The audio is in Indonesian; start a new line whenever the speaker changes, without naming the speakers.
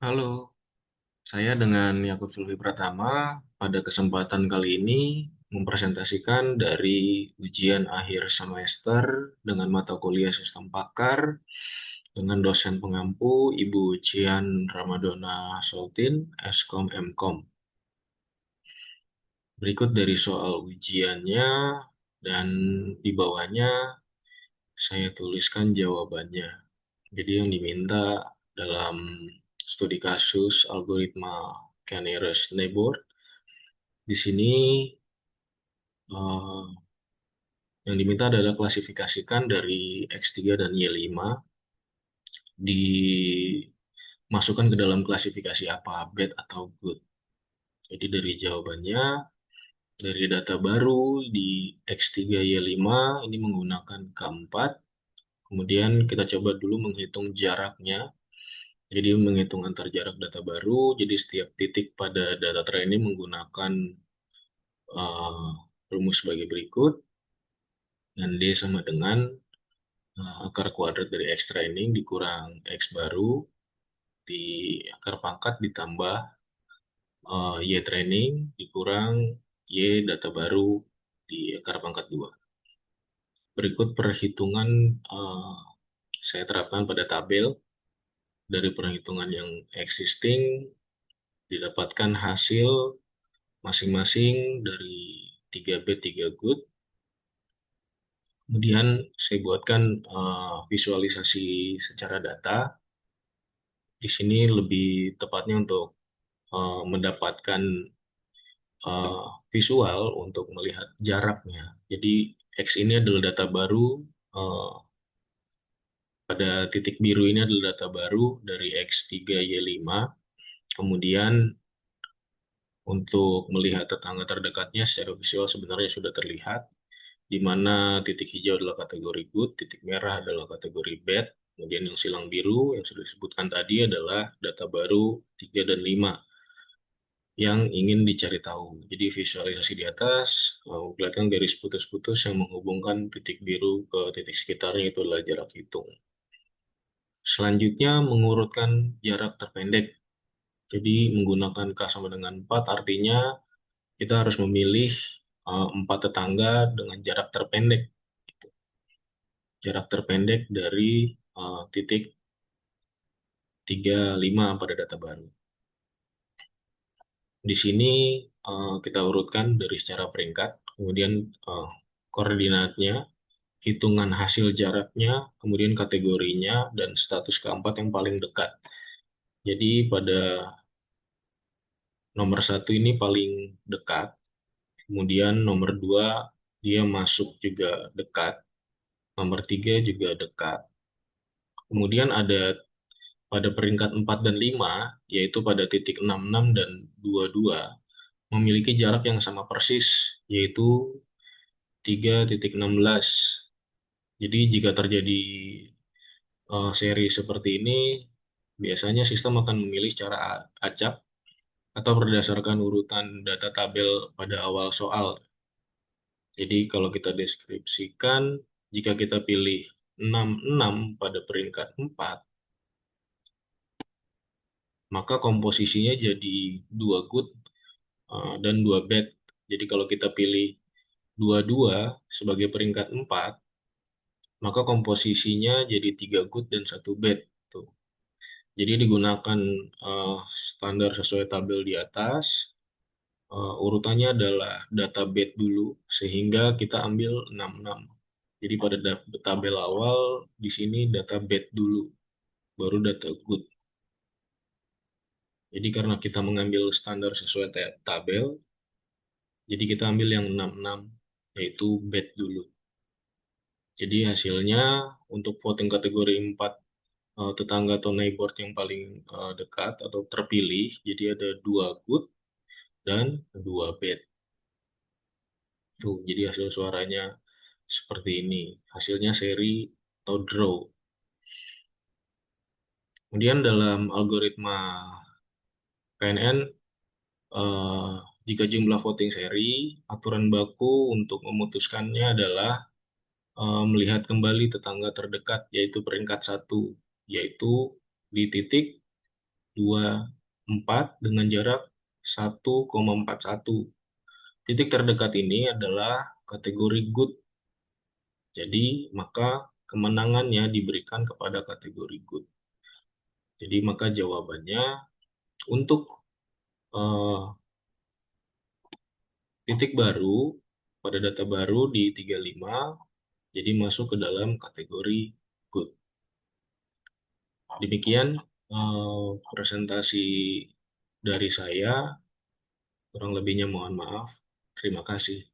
Halo, saya dengan Yakub Sulfi Pratama pada kesempatan kali ini mempresentasikan dari ujian akhir semester dengan mata kuliah Sistem Pakar dengan dosen pengampu Ibu Cian Ramadona Soltin, Eskom Mkom. Berikut dari soal ujiannya dan di bawahnya saya tuliskan jawabannya. Jadi yang diminta dalam studi kasus algoritma Canary-Snowboard di sini eh, yang diminta adalah klasifikasikan dari X3 dan Y5 dimasukkan ke dalam klasifikasi apa, bad atau good. Jadi dari jawabannya, dari data baru di X3 Y5 ini menggunakan K4. Kemudian kita coba dulu menghitung jaraknya. Jadi menghitung antar jarak data baru, jadi setiap titik pada data training menggunakan eh, rumus sebagai berikut, dan D sama dengan akar kuadrat dari X training dikurang X baru di akar pangkat ditambah Y training dikurang Y data baru di akar pangkat 2. Berikut perhitungan eh, saya terapkan pada tabel dari perhitungan yang existing didapatkan hasil masing-masing dari 3 bad 3 good. Kemudian saya buatkan visualisasi secara data. Di sini lebih tepatnya untuk mendapatkan uh, visual untuk melihat jaraknya. Jadi X ini adalah data baru, uh, pada titik biru ini adalah data baru dari X3Y5. Kemudian untuk melihat tetangga terdekatnya secara visual sebenarnya sudah terlihat, di mana titik hijau adalah kategori good, titik merah adalah kategori bad, kemudian yang silang biru yang sudah disebutkan tadi adalah data baru 3 dan 5 yang ingin dicari tahu. Jadi visualisasi di atas, kelihatan garis putus-putus yang menghubungkan titik biru ke titik sekitarnya itu adalah jarak hitung. Selanjutnya mengurutkan jarak terpendek. Jadi menggunakan K sama dengan 4 artinya kita harus memilih 4 tetangga dengan jarak terpendek. Jarak terpendek dari titik 35 pada data baru. Di sini kita urutkan dari secara peringkat, kemudian koordinatnya, hitungan hasil jaraknya, kemudian kategorinya, dan status keempat yang paling dekat. Jadi pada nomor satu ini paling dekat, kemudian nomor dua dia masuk juga dekat, nomor tiga juga dekat. Kemudian ada pada peringkat 4 dan 5, yaitu pada titik 66 dan 22, memiliki jarak yang sama persis, yaitu 3,16. Jadi jika terjadi seri seperti ini, biasanya sistem akan memilih secara acak atau berdasarkan urutan data tabel pada awal soal. Jadi kalau kita deskripsikan, jika kita pilih 66 pada peringkat 4, maka komposisinya jadi 2 good dan 2 bad. Jadi kalau kita pilih 22 sebagai peringkat 4, maka komposisinya jadi 3 good dan 1 bad. Tuh. Jadi digunakan eh, standar sesuai tabel di atas. Urutannya adalah data bed dulu, sehingga kita ambil 66. Jadi pada tabel awal, di sini data bed dulu, baru data good. Jadi karena kita mengambil standar sesuai tabel, jadi kita ambil yang 66, yaitu bed dulu. Jadi hasilnya untuk voting kategori 4 tetangga atau neighbor yang paling dekat atau terpilih, jadi ada 2 good dan 2 bad. Tuh, jadi hasil suaranya seperti ini. Hasilnya seri atau draw. Kemudian dalam algoritma PNN, eh, jika jumlah voting seri, aturan baku untuk memutuskannya adalah melihat kembali tetangga terdekat, yaitu peringkat satu, yaitu di titik 24 dengan jarak 1,41. Titik terdekat ini adalah kategori good. Jadi, maka kemenangannya diberikan kepada kategori good. Jadi, maka jawabannya untuk eh, titik baru pada data baru di 35, jadi masuk ke dalam kategori good. Demikian presentasi dari saya, kurang lebihnya mohon maaf. Terima kasih.